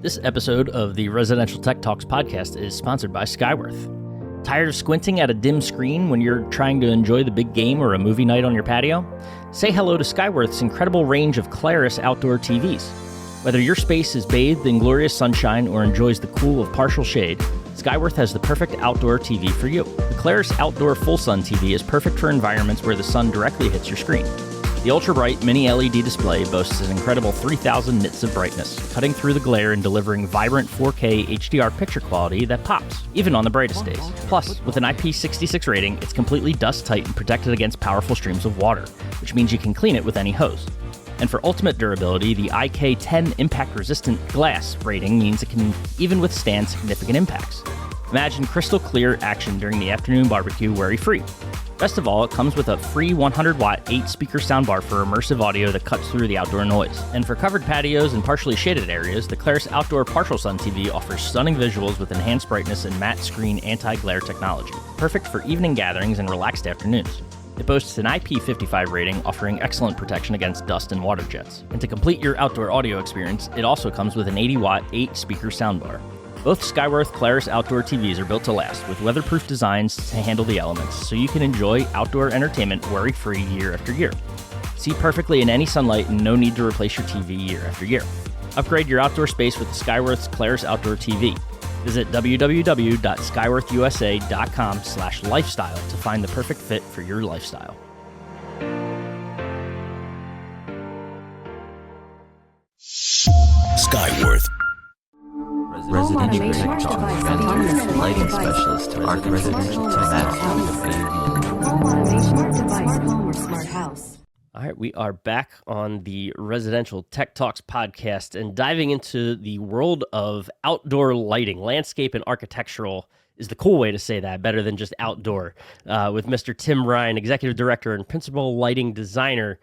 This episode of the Residential Tech Talks podcast is sponsored by Skyworth. Tired of squinting at a dim screen when you're trying to enjoy the big game or a movie night on your patio? Say hello to Skyworth's incredible range of Claris outdoor TVs. Whether your space is bathed in glorious sunshine or enjoys the cool of partial shade, Skyworth has the perfect outdoor TV for you. The Claris Outdoor Full Sun TV is perfect for environments where the sun directly hits your screen. The ultra-bright mini LED display boasts an incredible 3,000 nits of brightness, cutting through the glare and delivering vibrant 4K HDR picture quality that pops, even on the brightest days. Plus, with an IP66 rating, it's completely dust-tight and protected against powerful streams of water, which means you can clean it with any hose. And for ultimate durability, the IK10 impact-resistant glass rating means it can even withstand significant impacts. Imagine crystal clear action during the afternoon barbecue worry-free. Best of all, it comes with a free 100-watt 8-speaker soundbar for immersive audio that cuts through the outdoor noise. And for covered patios and partially shaded areas, the Claris Outdoor Partial Sun TV offers stunning visuals with enhanced brightness and matte screen anti-glare technology, perfect for evening gatherings and relaxed afternoons. It boasts an IP55 rating, offering excellent protection against dust and water jets. And to complete your outdoor audio experience, it also comes with an 80-watt 8-speaker soundbar. Both Skyworth Claris outdoor TVs are built to last, with weatherproof designs to handle the elements, so you can enjoy outdoor entertainment worry-free year after year. See perfectly in any sunlight and no need to replace your TV year after year. Upgrade your outdoor space with the Skyworth's Claris Outdoor TV. Visit www.skyworthusa.com/lifestyle to find the perfect fit for your lifestyle. Skyworth. Residential Tech Talks, lighting specialist to residential tech. Smart house. All right, we are back on the Residential Tech Talks podcast and diving into the world of outdoor lighting. Landscape and architectural is the cool way to say that, better than just outdoor, with Mr. Tim Ryan, Executive Director and Principal Lighting Designer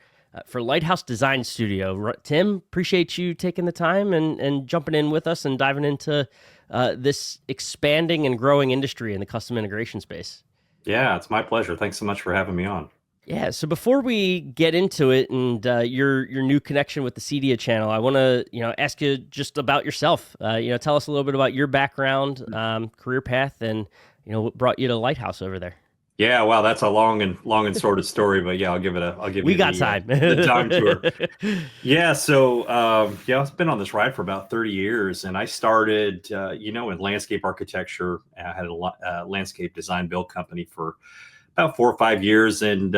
for Lighthouse Design Studio. Tim, appreciate you taking the time and jumping in with us and diving into this expanding and growing industry in the custom integration space. Yeah, it's my pleasure. Thanks so much for having me on. Yeah, so before we get into it and your new connection with the CEDIA channel, I want to ask you just about yourself. Tell us a little bit about your background, career path, and what brought you to Lighthouse over there. Yeah, wow, that's a long and sordid story, but yeah, I'll give you We got time. The time tour. Yeah, so I've been on this ride for about 30 years, and I started, in landscape architecture. I had a landscape design build company for about 4 or 5 years, and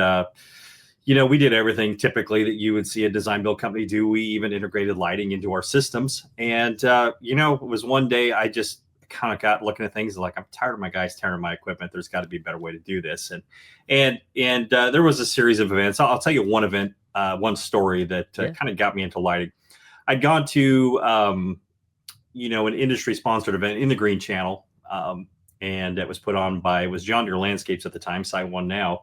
we did everything typically that you would see a design build company do. We even integrated lighting into our systems, and it was one day I just kind of got looking at things like, I'm tired of my guys tearing my equipment. There's got to be a better way to do this. And there was a series of events. I'll tell you one event, one story that kind of got me into lighting. I'd gone to, an industry sponsored event in the Green Channel. And it was put on by, it was John Deere Landscapes at the time, Site One now.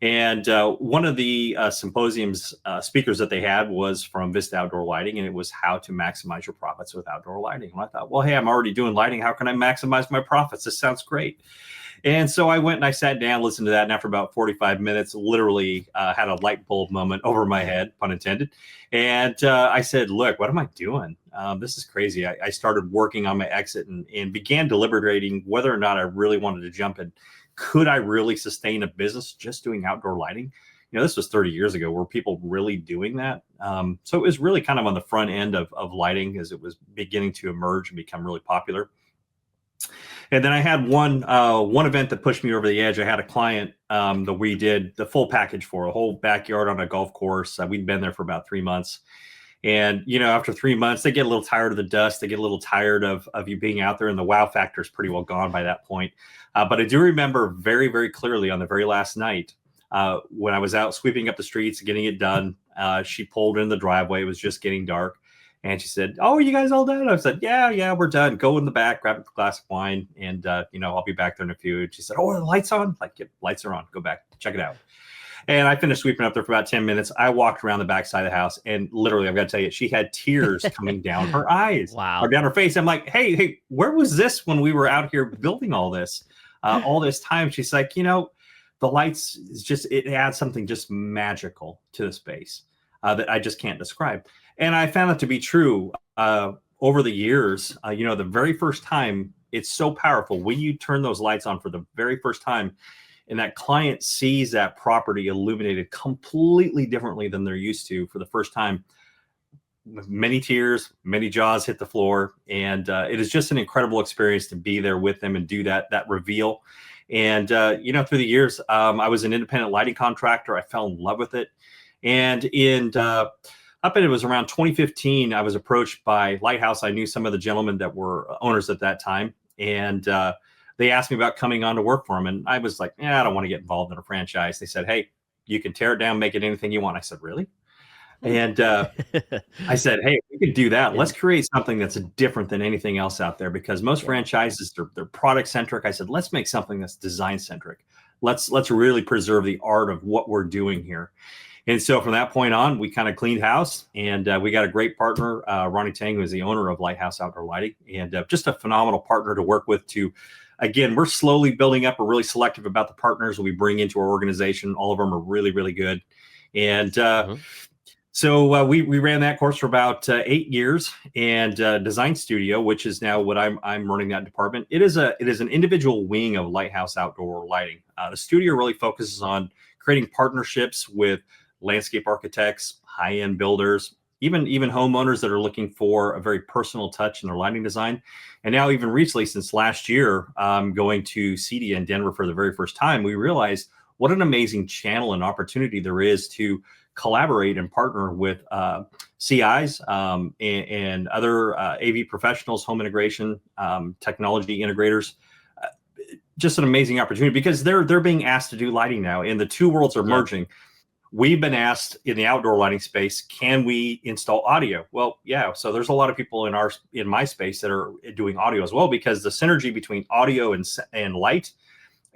And one of the symposium's speakers that they had was from Vista Outdoor Lighting, and it was how to maximize your profits with outdoor lighting. And I thought, well, hey, I'm already doing lighting. How can I maximize my profits? This sounds great. And so I went and I sat down, listened to that, and after about 45 minutes, literally had a light bulb moment over my head, pun intended. And I said, look, what am I doing? This is crazy. I started working on my exit and began deliberating whether or not I really wanted to jump in. Could I really sustain a business just doing outdoor lighting? This was 30 years ago. Were people really doing that? So it was really kind of on the front end of lighting as it was beginning to emerge and become really popular. And then I had one event that pushed me over the edge. I had a client that we did the full package for, a whole backyard on a golf course. We'd been there for about 3 months. And, after 3 months, they get a little tired of the dust. They get a little tired of you being out there, and the wow factor is pretty well gone by that point. But I do remember very, very clearly on the very last night when I was out sweeping up the streets, getting it done. She pulled in the driveway. It was just getting dark. And she said, "Oh, are you guys all done?" I said, yeah, we're done. Go in the back, grab a glass of wine, and, I'll be back there in a few. And she said, "Oh, are the lights on?" Like, yeah, lights are on. Go back, check it out. And I finished sweeping up there for about 10 minutes. I walked around the backside of the house, and literally, I've got to tell you, she had tears coming down her eyes, wow, or down her face. I'm like, hey, where was this when we were out here building all this time? She's like, the lights is it adds something just magical to the space that I just can't describe. And I found it to be true. over the years, the very first time, it's so powerful when you turn those lights on for the very first time, and that client sees that property illuminated completely differently than they're used to for the first time. Many tears, many jaws hit the floor, and it is just an incredible experience to be there with them and do that reveal. And through the years, I was an independent lighting contractor. I fell in love with it, and it was around 2015, I was approached by Lighthouse. I knew some of the gentlemen that were owners at that time, and they asked me about coming on to work for them, and I was like, I don't want to get involved in a franchise. They said, hey, you can tear it down, make it anything you want. I said, really? And I said, hey, if we could do that, let's create something that's different than anything else out there, because most franchises, they're product centric. I said, let's make something that's design centric. Let's really preserve the art of what we're doing here. And so from that point on, we kind of cleaned house, and we got a great partner, Ronnie Tang, who is the owner of Lighthouse Outdoor Lighting, and just a phenomenal partner to work with. Again, we're slowly building up. We're really selective about the partners we bring into our organization. All of them are really, really good. And so we ran that course for about 8 years, and Design Studio, which is now what I'm running that department. It is an individual wing of Lighthouse Outdoor Lighting. The studio really focuses on creating partnerships with landscape architects, high-end builders, even homeowners that are looking for a very personal touch in their lighting design. And now, even recently, since last year, going to CEDIA in Denver for the very first time, we realized what an amazing channel and opportunity there is to collaborate and partner with CIs and other AV professionals, home integration, technology integrators. Just an amazing opportunity, because they're being asked to do lighting now, and the two worlds are merging. We've been asked in the outdoor lighting space, can we install audio? Well, yeah. So there's a lot of people in my space that are doing audio as well, because the synergy between audio and light,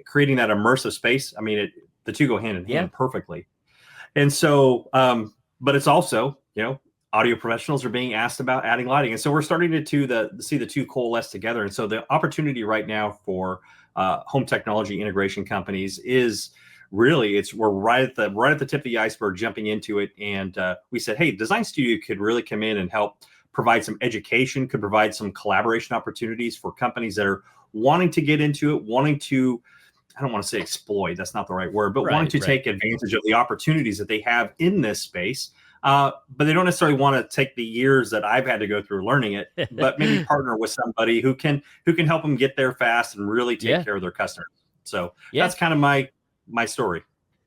creating that immersive space, I mean, the two go hand in hand perfectly. And so, but it's also, audio professionals are being asked about adding lighting. And so we're starting to see the two coalesce together. And so the opportunity right now for home technology integration companies is really, we're right at the tip of the iceberg, jumping into it. And we said, hey, Design Studio could really come in and help provide some education, could provide some collaboration opportunities for companies that are wanting to get into it, wanting to, I don't want to say exploit, that's not the right word, but wanting to take advantage of the opportunities that they have in this space. But they don't necessarily want to take the years that I've had to go through learning it, but maybe partner with somebody who can help them get there fast and really take care of their customers. So that's kind of my story.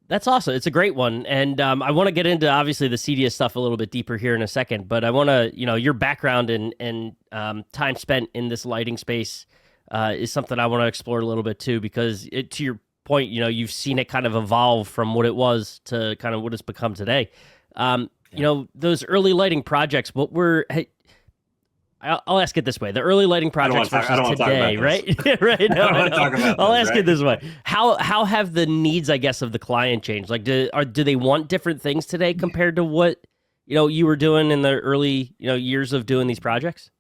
That's awesome. It's a great one. And I want to get into, obviously, the CEDIA stuff a little bit deeper here in a second, but I want to, your background and time spent in this lighting space is something I want to explore a little bit too, because to your point, you've seen it kind of evolve from what it was to kind of what it's become today. Those early lighting projects, I'll ask it this way: the early lighting projects versus today, right? Right. No, I'll ask it this way: how have the needs, I guess, of the client changed? Like, do they want different things today compared to what you were doing in the early years of doing these projects?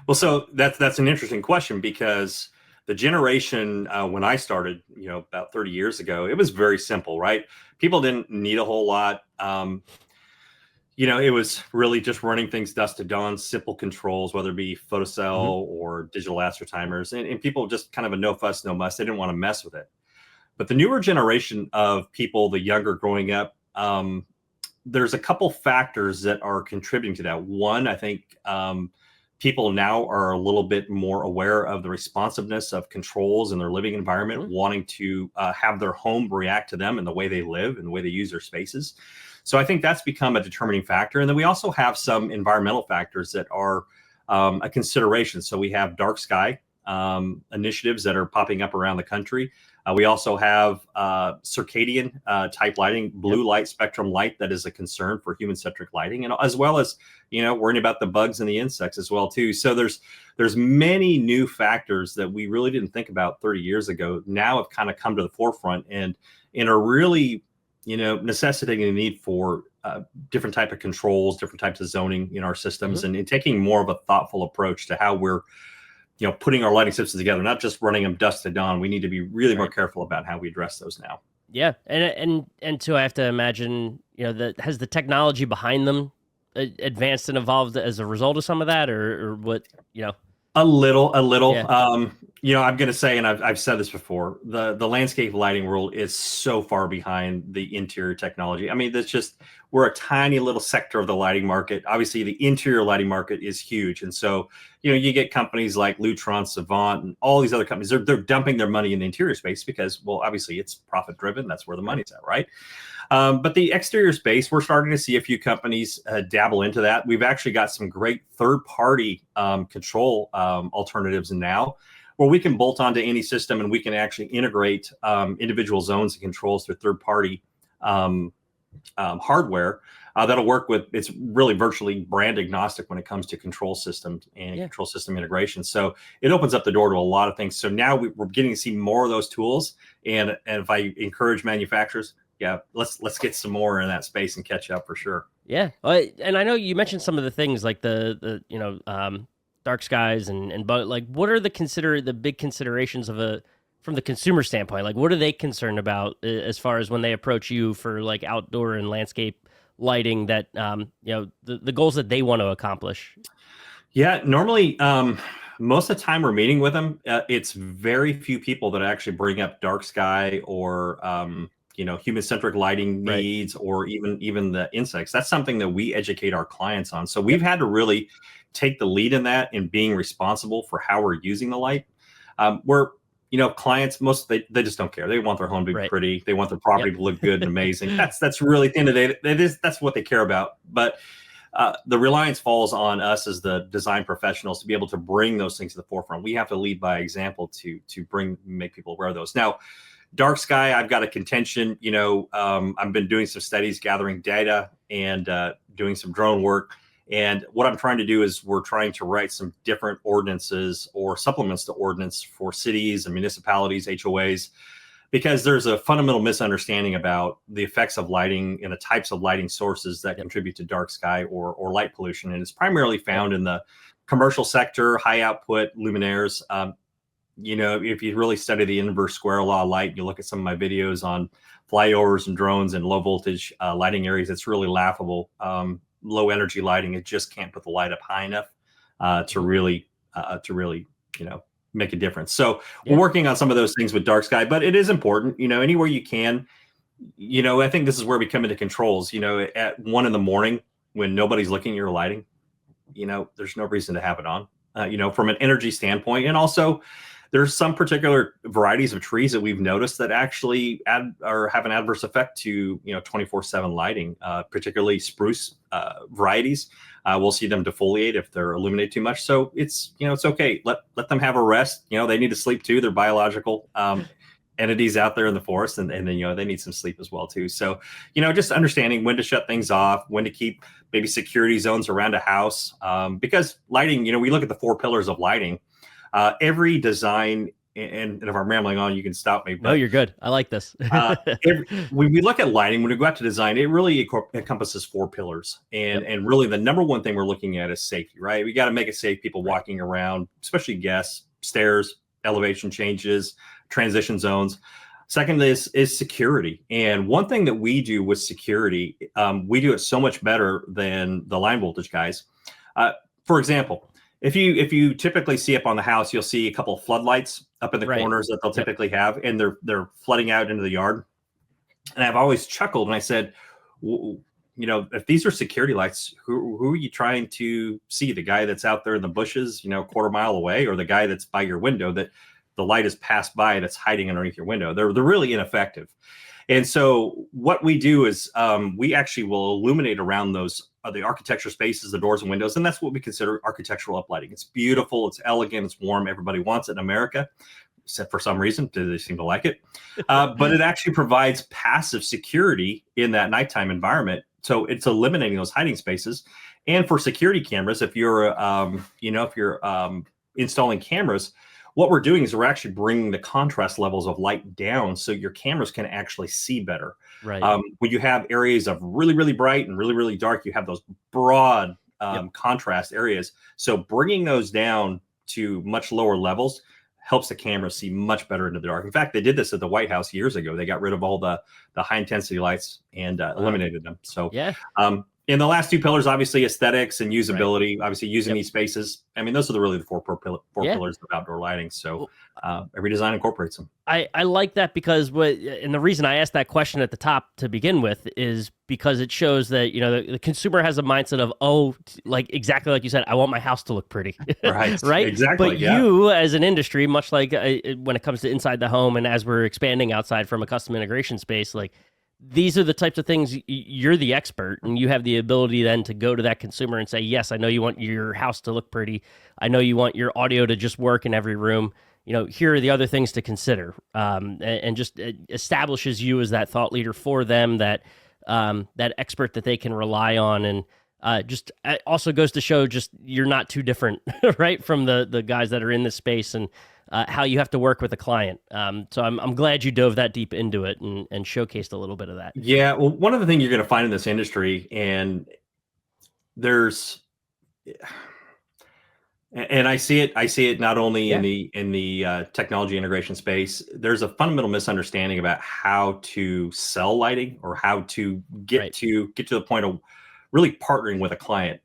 Well, so that's an interesting question, because the generation when I started, about 30 years ago, it was very simple, right? People didn't need a whole lot. It was really just running things dusk to dawn, simple controls, whether it be photocell or digital astrotimers, and people just kind of a no fuss, no muss. They didn't want to mess with it. But the newer generation of people, the younger growing up, there's a couple factors that are contributing to that. One, I think people now are a little bit more aware of the responsiveness of controls in their living environment, wanting to have their home react to them and the way they live and the way they use their spaces. So I think that's become a determining factor. And then we also have some environmental factors that are a consideration. So we have dark sky initiatives that are popping up around the country. We also have circadian type lighting, blue light spectrum light, that is a concern for human-centric lighting, and as well as worrying about the bugs and the insects as well too. So there's many new factors that we really didn't think about 30 years ago. Now have kind of come to the forefront and are really necessitating the need for different type of controls, different types of zoning in our systems, and taking more of a thoughtful approach to how we're putting our lighting systems together, not just running them dusk to dawn. We need to be really more careful about how we address those now. Yeah. And too, I have to imagine, that has the technology behind them advanced and evolved as a result of some of that, or what? A little. Yeah. I'm going to say, and I've said this before, the landscape lighting world is so far behind the interior technology. I mean, we're a tiny little sector of the lighting market. Obviously, the interior lighting market is huge, and so you get companies like Lutron, Savant, and all these other companies. They're dumping their money in the interior space because, well, obviously it's profit driven. That's where the money's at, right? But the exterior space, we're starting to see a few companies dabble into that. We've actually got some great third-party control alternatives now, where we can bolt onto any system and we can actually integrate individual zones and controls through third-party hardware that'll work with. It's really virtually brand agnostic when it comes to control systems and control system integration. So it opens up the door to a lot of things. So now we're getting to see more of those tools. And if I encourage manufacturers, let's get some more in that space and catch up for sure. Yeah, and I know you mentioned some of the things like the dark skies but like, what are the big considerations from the consumer standpoint? Like, what are they concerned about as far as when they approach you for like outdoor and landscape lighting that the goals that they want to accomplish? Yeah, normally most of the time we're meeting with them. It's very few people that actually bring up dark sky or human-centric lighting needs, or even the insects. That's something that we educate our clients on. So we've had to really take the lead in that, in being responsible for how we're using the light. Clients, they just don't care. They want their home to be pretty. They want their property to look good and amazing. That's really, at the end of the day, that's what they care about. But the reliance falls on us as the design professionals to be able to bring those things to the forefront. We have to lead by example to make people aware of those. Now, dark sky, I've got a contention. I've been doing some studies, gathering data, and doing some drone work. And what I'm trying to do is we're trying to write some different ordinances or supplements to ordinance for cities and municipalities, HOAs, because there's a fundamental misunderstanding about the effects of lighting and the types of lighting sources that contribute to dark sky or light pollution. And it's primarily found in the commercial sector, high output luminaires. If you really study the inverse square law of light, you look at some of my videos on flyovers and drones and low voltage lighting areas, it's really laughable. Low energy lighting, it just can't put the light up high enough to really make a difference. So we're working on some of those things with dark sky, but it is important, anywhere you can. I think this is where we come into controls. At 1 a.m. when nobody's looking at your lighting, there's no reason to have it on. From an energy standpoint, and also there's some particular varieties of trees that we've noticed that actually have an adverse effect to 24/7 lighting, particularly spruce varieties. We'll see them defoliate if they're illuminated too much. So it's okay. Let them have a rest. They need to sleep too. They're biological entities out there in the forest, and then they need some sleep as well too. So just understanding when to shut things off, when to keep maybe security zones around a house, because lighting. We look at the 4 pillars of lighting. Every design, and if I'm rambling on, you can stop me. But, no, you're good. I like this. When we look at lighting, when we go out to design, it really encompasses 4 pillars. And really the number one thing we're looking at is safety, right? We got to make it safe, people walking around, especially guests, stairs, elevation changes, transition zones. Second is security. And one thing that we do with security, we do it so much better than the line voltage guys. For example, if you typically see up on the house, you'll see a couple of floodlights up in the corners that they'll typically have, and they're flooding out into the yard. And I've always chuckled and I said, if these are security lights, who are you trying to see? The guy that's out there in the bushes, a quarter mile away, or the guy that's by your window that the light has passed by that's hiding underneath your window? They're really ineffective. And so what we do is we actually will illuminate around those the architecture spaces, the doors and windows, and that's what we consider architectural uplighting. It's beautiful, it's elegant, it's warm. Everybody wants it in America, except for some reason they seem to like it. But it actually provides passive security in that nighttime environment. So it's eliminating those hiding spaces. And for security cameras, if you're installing cameras, what we're doing is we're actually bringing the contrast levels of light down so your cameras can actually see better. Right. When you have areas of really, really bright and really, really dark, you have those broad contrast areas. So bringing those down to much lower levels helps the camera see much better into the dark. In fact, they did this at the White House years ago. They got rid of all the high intensity lights and eliminated them. So And the last two pillars, obviously aesthetics and usability, obviously using these spaces. I mean, those are really the four pillars of outdoor lighting. So every design incorporates them. I like that because and the reason I asked that question at the top to begin with is because it shows that, the consumer has a mindset of, like exactly like you said, I want my house to look pretty. Right. Right. Exactly. But you as an industry, much like when it comes to inside the home and as we're expanding outside from a custom integration space, like these are the types of things you're the expert and you have the ability then to go to that consumer and say, yes, I know you want your house to look pretty. I know you want your audio to just work in every room. Here are the other things to consider, and just establishes you as that thought leader for them, that expert that they can rely on, and just also goes to show just you're not too different, right, from the guys that are in this space and how you have to work with a client. So I'm glad you dove that deep into it and showcased a little bit of that. Yeah, well, one of the things you're going to find in this industry, and I see it not only in the technology integration space. There's a fundamental misunderstanding about how to sell lighting or how to get to the point of really partnering with a client.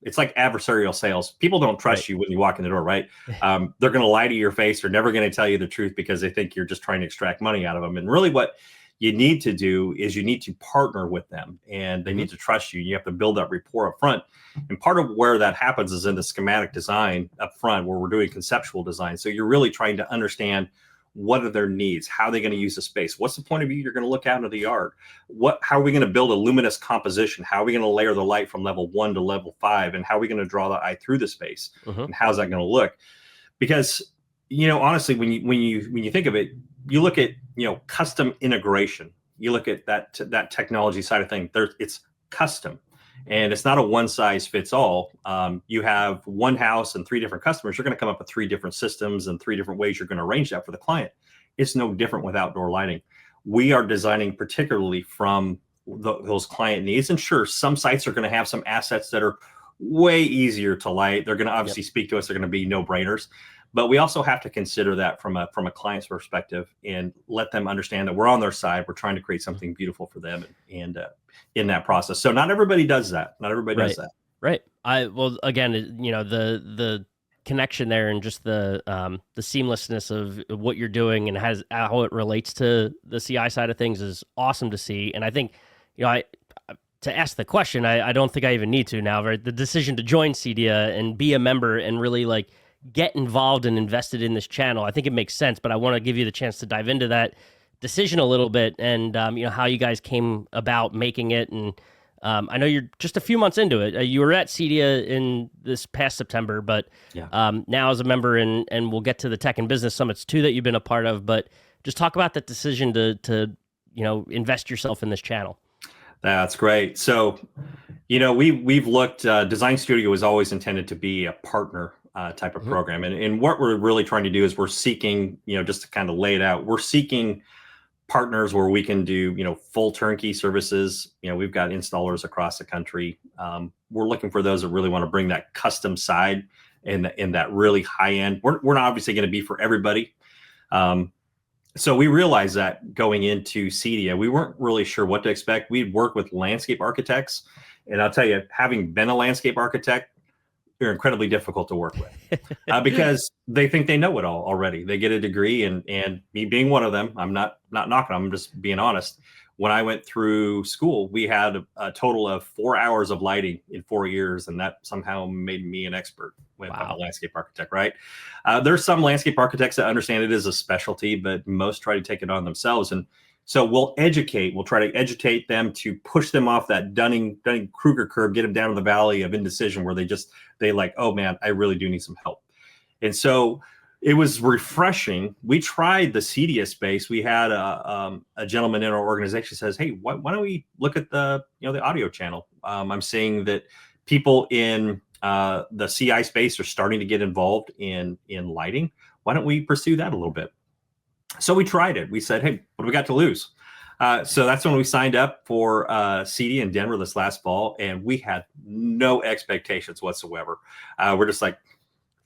It's like adversarial sales. People don't trust you when you walk in the door, right? They're going to lie to your face. They're never going to tell you the truth because they think you're just trying to extract money out of them. And really what you need to do is you need to partner with them, and they need to trust you. You have to build that rapport up front. And part of where that happens is in the schematic design up front, where we're doing conceptual design. So you're really trying to understand what are their needs, how are they going to use the space, what's the point of view you're going to look out into the yard, how are we going to build a luminous composition, how are we going to layer the light from level 1 to level 5, and how are we going to draw the eye through the space, and how's that going to look? Because honestly, when you think of it, you look at custom integration, you look at that technology side of things. It's custom, and it's not a one size fits all. You have one house and 3 different customers. You're going to come up with 3 different systems and 3 different ways you're going to arrange that for the client. It's no different with outdoor lighting. We are designing particularly from those client needs. And sure, some sites are going to have some assets that are way easier to light. They're going to obviously speak to us. They're going to be no-brainers. But we also have to consider that from a client's perspective and let them understand that we're on their side. We're trying to create something beautiful for them, and in that process. So not everybody does that. Not everybody does that. Right. Well, again, the connection there and just the seamlessness of what you're doing and how it relates to the CI side of things is awesome to see. And I think, to ask the question, I don't think I even need to now. Right? The decision to join CEDIA and be a member and really get involved and invested in this channel, I think it makes sense. But I want to give you the chance to dive into that decision a little bit and how you guys came about making it. And I know you're just a few months into it. You were at CEDIA in this past September, but now as a member, and we'll get to the Tech and Business Summits too that you've been a part of. But just talk about that decision to invest yourself in this channel. That's great. So, we've looked. Design Studio was always intended to be a partner type of program, and what we're really trying to do is we're seeking, just to kind of lay it out, we're seeking partners where we can do, full turnkey services. We've got installers across the country. We're looking for those that really want to bring that custom side and that really high end. We're not obviously going to be for everybody. So we realized that going into CEDIA, we weren't really sure what to expect. We'd work with landscape architects, and I'll tell you, having been a landscape architect, they're incredibly difficult to work with because they think they know it all already. They get a degree, and me being one of them, I'm not knocking them, I'm just being honest. When I went through school, we had a total of 4 hours of lighting in 4 years, and that somehow made me an expert with a landscape architect, right? There's some landscape architects that understand it as a specialty, but most try to take it on themselves. And so we'll try to educate them to push them off that Dunning-Kruger curve, get them down to the valley of indecision where they like, oh man, I really do need some help. And so it was refreshing. We tried the CEDIA space. We had a gentleman in our organization says, hey, why don't we look at the audio channel? I'm seeing that people in the CI space are starting to get involved in lighting. Why don't we pursue that a little bit? So we tried it. We said, hey, what do we got to lose? So that's when we signed up for CEDIA in Denver this last fall, and we had no expectations whatsoever. We're just like,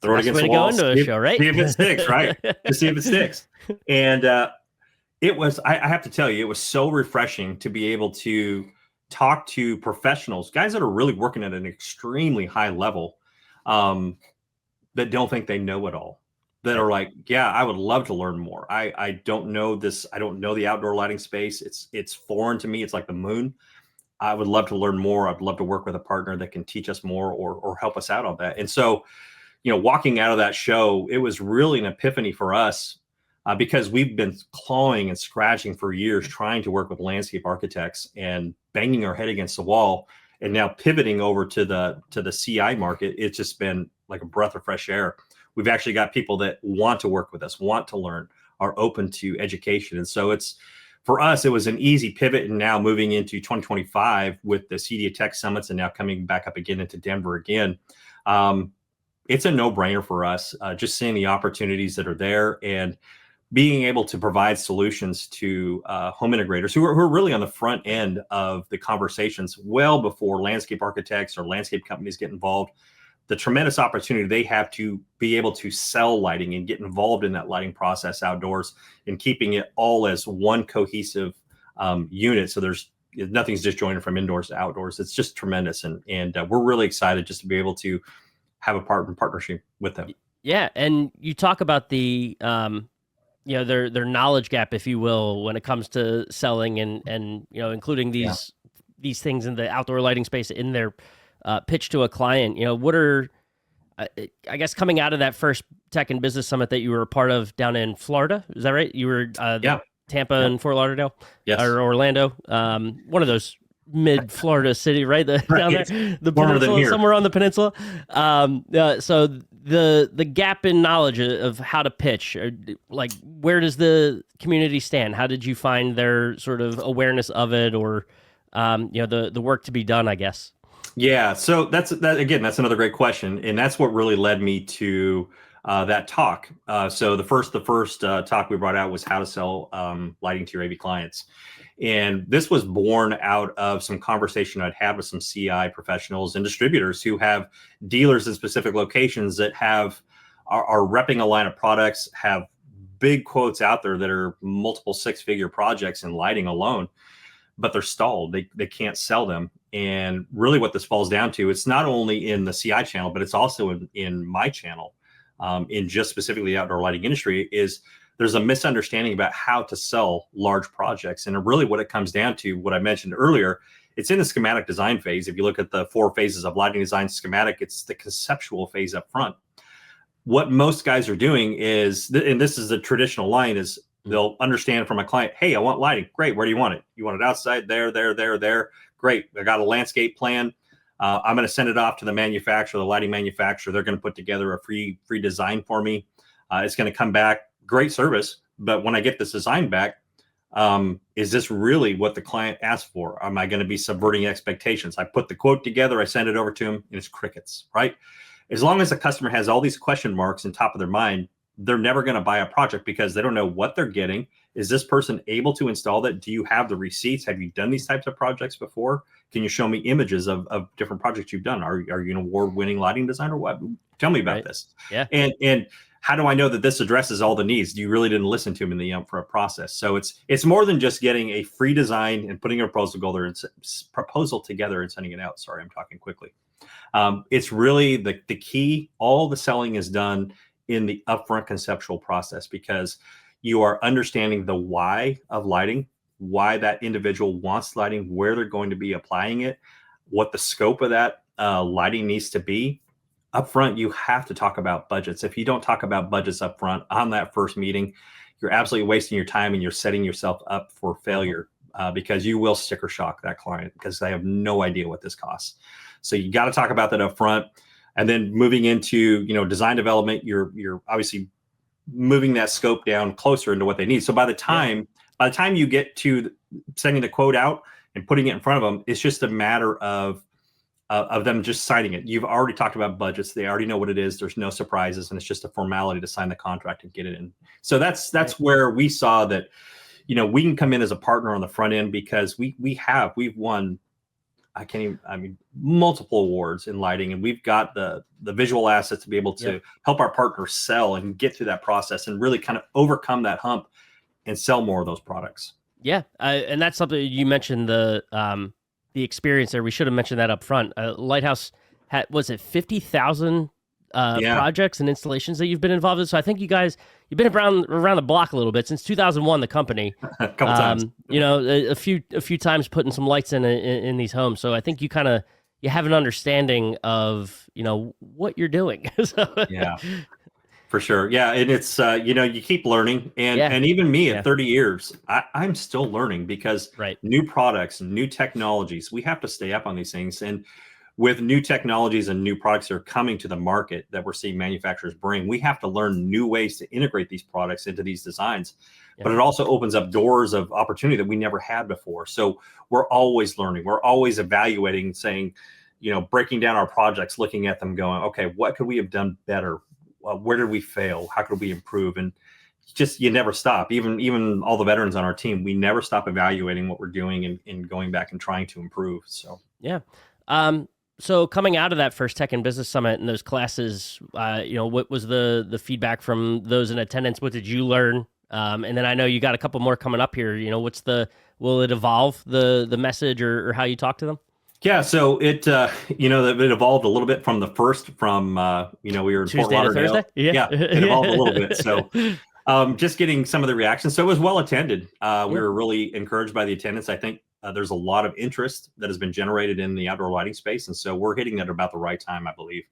throw it against the wall, see if it sticks, right? To see if it sticks. And it was, I have to tell you, it was so refreshing to be able to talk to professionals, guys that are really working at an extremely high level, that don't think they know it all, that are like, yeah, I would love to learn more. I don't know this. I don't know the outdoor lighting space. It's foreign to me. It's like the moon. I would love to learn more. I'd love to work with a partner that can teach us more or help us out on that. And so, walking out of that show, it was really an epiphany for us, because we've been clawing and scratching for years, trying to work with landscape architects and banging our head against the wall. And now pivoting over to the CI market, it's just been like a breath of fresh air. We've actually got people that want to work with us, want to learn, are open to education. And so for us, it was an easy pivot. And now moving into 2025 with the CEDIA Tech Summits and now coming back up again into Denver again, it's a no-brainer for us, just seeing the opportunities that are there and being able to provide solutions to home integrators who are really on the front end of the conversations well before landscape architects or landscape companies get involved. The tremendous opportunity they have to be able to sell lighting and get involved in that lighting process outdoors and keeping it all as one cohesive unit. So nothing's disjointed from indoors to outdoors. It's just tremendous. And we're really excited just to be able to have a partnership with them. Yeah. And you talk about the, their knowledge gap, if you will, when it comes to selling and including these things in the outdoor lighting space in their pitch to a client. What are, I guess, coming out of that first tech and business summit that you were a part of down in Florida, is that right? You were Tampa and Fort Lauderdale, or Orlando, one of those mid-Florida city, right? Down there, the peninsula, somewhere on the peninsula. So the gap in knowledge of how to pitch, like, where does the community stand? How did you find their sort of awareness of it, or the work to be done, I guess? Yeah, so that's another great question, and that's what really led me to that talk. So the first talk we brought out was how to sell lighting to your AV clients. And this was born out of some conversation I'd had with some CI professionals and distributors who have dealers in specific locations that are repping a line of products, have big quotes out there that are multiple six-figure projects in lighting alone, but they're stalled. They can't sell them. And really what this falls down to, it's not only in the CI channel, but it's also in my channel, in just specifically the outdoor lighting industry, is there's a misunderstanding about how to sell large projects. And really what it comes down to, what I mentioned earlier, it's in the schematic design phase. If you look at the 4 phases of lighting design schematic, it's the conceptual phase up front. What most guys are doing is, and this is the traditional line, is they'll understand from a client, hey, I want lighting. Great. Where do you want it? You want it outside? There. Great. I got a landscape plan. I'm going to send it off to the manufacturer, the lighting manufacturer. They're going to put together a free design for me. It's going to come back. Great service. But when I get this design back, is this really what the client asked for? Am I going to be subverting expectations? I put the quote together, I send it over to him, and it's crickets, right? As long as the customer has all these question marks on top of their mind, they're never going to buy a project because they don't know what they're getting. Is this person able to install that? Do you have the receipts? Have you done these types of projects before? Can you show me images of different projects you've done? Are you an award-winning lighting designer? What? Tell me about this. Yeah. And how do I know that this addresses all the needs? You really didn't listen to them in the upfront process. So it's more than just getting a free design and putting a proposal together and sending it out. Sorry, I'm talking quickly. It's really the key. All the selling is done in the upfront conceptual process, because you are understanding the why of lighting, why that individual wants lighting, where they're going to be applying it, what the scope of that lighting needs to be. Upfront, you have to talk about budgets. If you don't talk about budgets upfront on that first meeting, you're absolutely wasting your time and you're setting yourself up for failure, because you will sticker shock that client because they have no idea what this costs. So you got to talk about that upfront. And then moving into, design development, you're obviously moving that scope down closer into what they need. So by the time you get to sending the quote out and putting it in front of them, it's just a matter of them just signing it. You've already talked about budgets. They already know what it is. There's no surprises, and it's just a formality to sign the contract and get it in. So that's where we saw that, we can come in as a partner on the front end, because we've won, multiple awards in lighting, and we've got the visual assets to be able to help our partners sell and get through that process and really kind of overcome that hump and sell more of those products. Yeah. And that's something you mentioned, the the experience there. We should have mentioned that up front. Lighthouse had, was it 50,000 projects and installations that you've been involved in? So I think you've been around the block a little bit since 2001. The company, a couple times, you know, a few times putting some lights in these homes. So I think you have an understanding of, you know, what you're doing. Yeah, for sure. Yeah, and it's you know, you keep learning, and even me at 30 years, I'm still learning because new products, new technologies, we have to stay up on these things. And with new technologies and new products that are coming to the market that we're seeing manufacturers bring, we have to learn new ways to integrate these products into these designs. But it also opens up doors of opportunity that we never had before. So we're always learning. We're always evaluating, saying, you know, breaking down our projects, looking at them, going, okay, what could we have done better? Where did we fail? How could we improve? And just, you never stop. Even all the veterans on our team, we never stop evaluating what we're doing and going back and trying to improve. So yeah. So coming out of that first Tech and Business Summit and those classes, you know, what was the feedback from those in attendance? What did you learn? And then I know you got a couple more coming up here. You know, will it evolve the message or how you talk to them? Yeah, so it you know, it evolved a little bit from the first, you know, we were in Tuesday Fort Lauderdale. to Thursday? Yeah, it evolved a little bit. So just getting some of the reactions. So it was well attended. We were really encouraged by the attendance. I think there's a lot of interest that has been generated in the outdoor lighting space. And so we're hitting it at about the right time, I believe.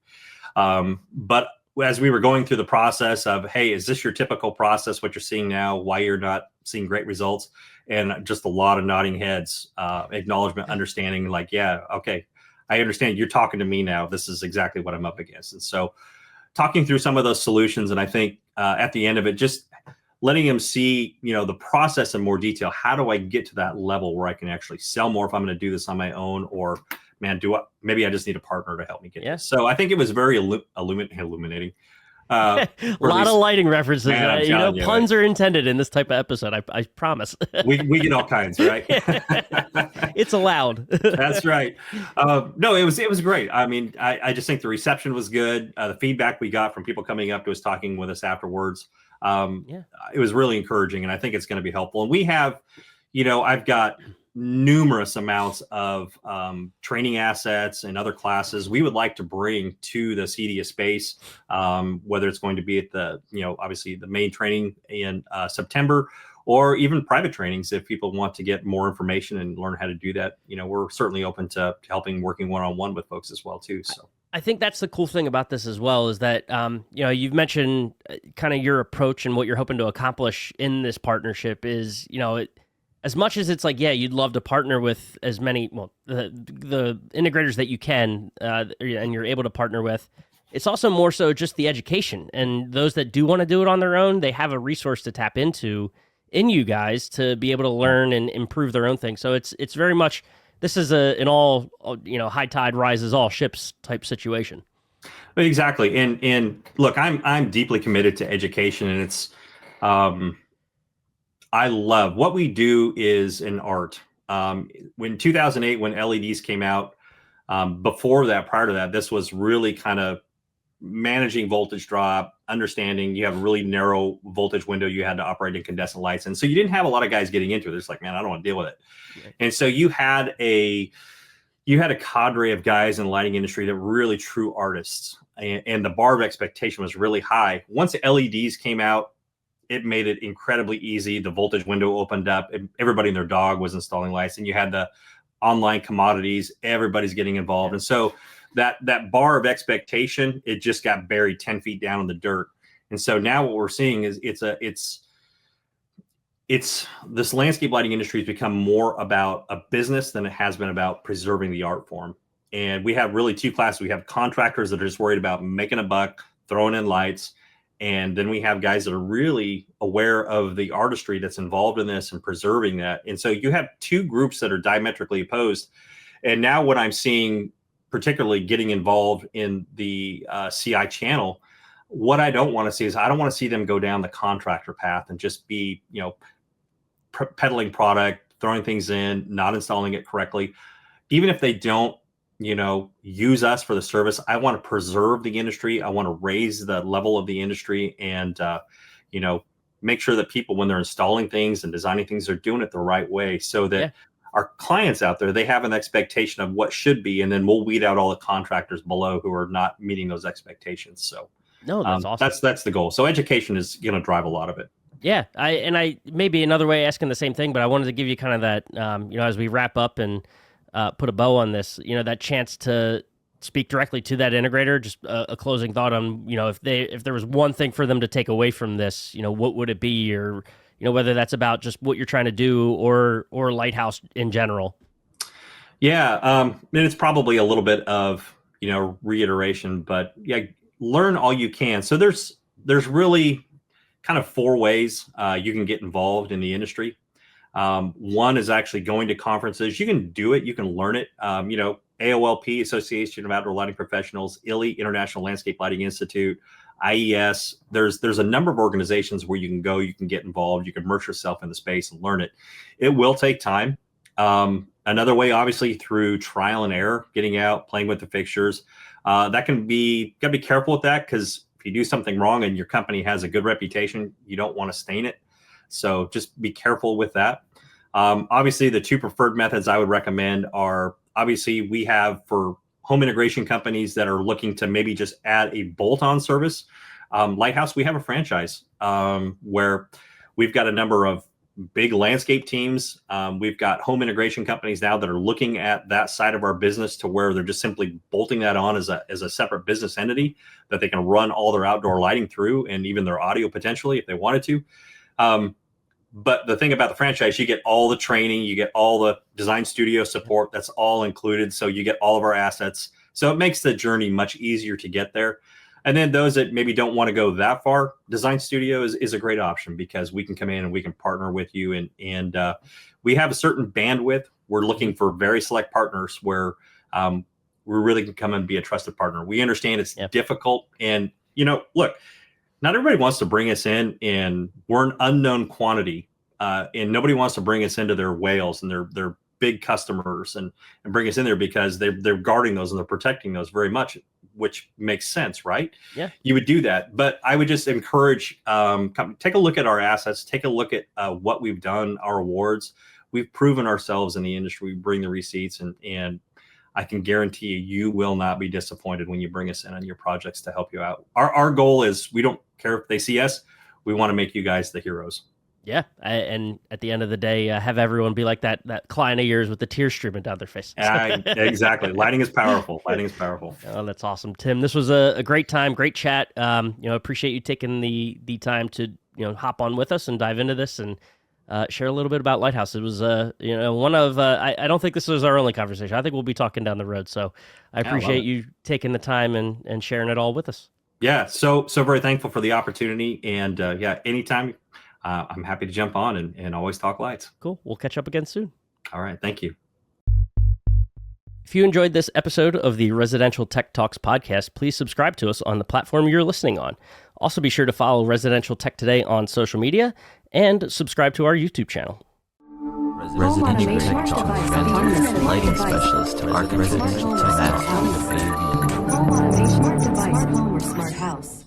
But as we were going through the process of, hey, is this your typical process, what you're seeing now, why you're not seeing great results? And just a lot of nodding heads, acknowledgement, understanding, like, yeah, okay, I understand, you're talking to me now. This is exactly what I'm up against. And so talking through some of those solutions, and I think at the end of it, just letting them see, you know, the process in more detail. How do I get to that level where I can actually sell more if I'm going to do this on my own? Or, man, maybe I just need a partner to help me get this. So I think it was very illuminating. A lot of lighting references. Man, you know, puns are intended in this type of episode. I promise. we get all kinds, right? It's allowed. That's right. No, it was great. I mean, I just think the reception was good. The feedback we got from people coming up to us, talking with us afterwards, it was really encouraging, and I think it's going to be helpful. And we have, you know, I've got numerous amounts of training assets and other classes we would like to bring to the CEDIA space, whether it's going to be at the, you know, obviously the main training in September, or even private trainings if people want to get more information and learn how to do that. You know, we're certainly open to working one-on-one with folks as well too. So I think that's the cool thing about this as well, is that, you know, you've mentioned kind of your approach and what you're hoping to accomplish in this partnership is, you know, as much as it's like, yeah, you'd love to partner with as many, the integrators that you can, and you're able to partner with, it's also more so just the education. And those that do want to do it on their own, they have a resource to tap into in you guys to be able to learn and improve their own thing. So it's very much, this is an all, you know, high tide rises all ships type situation. Exactly. And look, I'm deeply committed to education, and it's, I love what we do is an art. When 2008, when LEDs came out, before that, prior to that, this was really kind of managing voltage drop, understanding you have a really narrow voltage window you had to operate in incandescent lights. And so you didn't have a lot of guys getting into it. It's like, man, I don't want to deal with it. Right. And so you had a cadre of guys in the lighting industry that were really true artists. And the bar of expectation was really high. Once LEDs came out, it made it incredibly easy. The voltage window opened up. Everybody and their dog was installing lights, and you had the online commodities. Everybody's getting involved. And so that bar of expectation, it just got buried 10 feet down in the dirt. And so now what we're seeing is it's this landscape lighting industry has become more about a business than it has been about preserving the art form. And we have really two classes. We have contractors that are just worried about making a buck, throwing in lights. And then we have guys that are really aware of the artistry that's involved in this and preserving that. And so you have two groups that are diametrically opposed. And now what I'm seeing, particularly getting involved in the CI channel, what I don't want to see is I don't want to see them go down the contractor path and just be, you know, peddling product, throwing things in, not installing it correctly. Even if they don't, you know, use us for the service, I want to preserve the industry. I want to raise the level of the industry and, you know, make sure that people, when they're installing things and designing things, they're doing it the right way, so that our clients out there, they have an expectation of what should be, and then we'll weed out all the contractors below who are not meeting those expectations. So No, that's awesome. That's the goal. So education is going to drive a lot of it. Yeah, I maybe another way of asking the same thing, but I wanted to give you kind of that, as we wrap up and put a bow on this, that chance to speak directly to that integrator. Just a closing thought on, if there was one thing for them to take away from this, what would it be, or whether that's about just what you're trying to do or Lighthouse in general. Yeah, and it's probably a little bit of reiteration, but yeah, learn all you can. So there's really kind of 4 ways you can get involved in the industry. One is actually going to conferences. You can do it. You can learn it. AOLP, Association of Outdoor Lighting Professionals, ILLI, International Landscape Lighting Institute, IES. There's a number of organizations where you can go, you can get involved, you can immerse yourself in the space and learn it. It will take time. Another way, obviously, through trial and error, getting out, playing with the fixtures. That can be, got to be careful with that, because if you do something wrong and your company has a good reputation, you don't want to stain it. So just be careful with that. Obviously, the 2 preferred methods I would recommend are, obviously, we have for home integration companies that are looking to maybe just add a bolt-on service. Lighthouse, we have a franchise where we've got a number of big landscape teams. We've got home integration companies now that are looking at that side of our business to where they're just simply bolting that on as a separate business entity that they can run all their outdoor lighting through, and even their audio potentially if they wanted to. But the thing about the franchise, you get all the training, you get all the design studio support, that's all included. So you get all of our assets. So it makes the journey much easier to get there. And then those that maybe don't want to go that far, design studio is a great option, because we can come in and we can partner with you. And we have a certain bandwidth. We're looking for very select partners where we really can come and be a trusted partner. We understand it's difficult. And, look, not everybody wants to bring us in, and we're an unknown quantity, and nobody wants to bring us into their whales and their big customers and bring us in there, because they're guarding those and they're protecting those very much, which makes sense, right? Yeah, you would do that. But I would just encourage, take a look at our assets, take a look at what we've done, our awards. We've proven ourselves in the industry. We bring the receipts, and I can guarantee you will not be disappointed when you bring us in on your projects to help you out. Our goal is, we don't care if they see us. We want to make you guys the heroes. Yeah, and at the end of the day, have everyone be like that client of yours with the tears streaming down their face. Exactly. Lighting is powerful. Lighting is powerful. Oh, that's awesome, Tim. This was a great time, great chat. Appreciate you taking the time to hop on with us and dive into this and share a little bit about Lighthouse. It was one of I don't think this was our only conversation. I think we'll be talking down the road. So I appreciate you taking the time and sharing it all with us. Yeah, so very thankful for the opportunity, and anytime. I'm happy to jump on and always talk lights. Cool. We'll catch up again soon. All right. Thank you. If you enjoyed this episode of the Residential Tech Talks podcast, please subscribe to us on the platform you're listening on. Also, be sure to follow Residential Tech Today on social media and subscribe to our YouTube channel. Residential Tech Talks, lighting specialist to architects, to Home automation, smart device, home or smart house.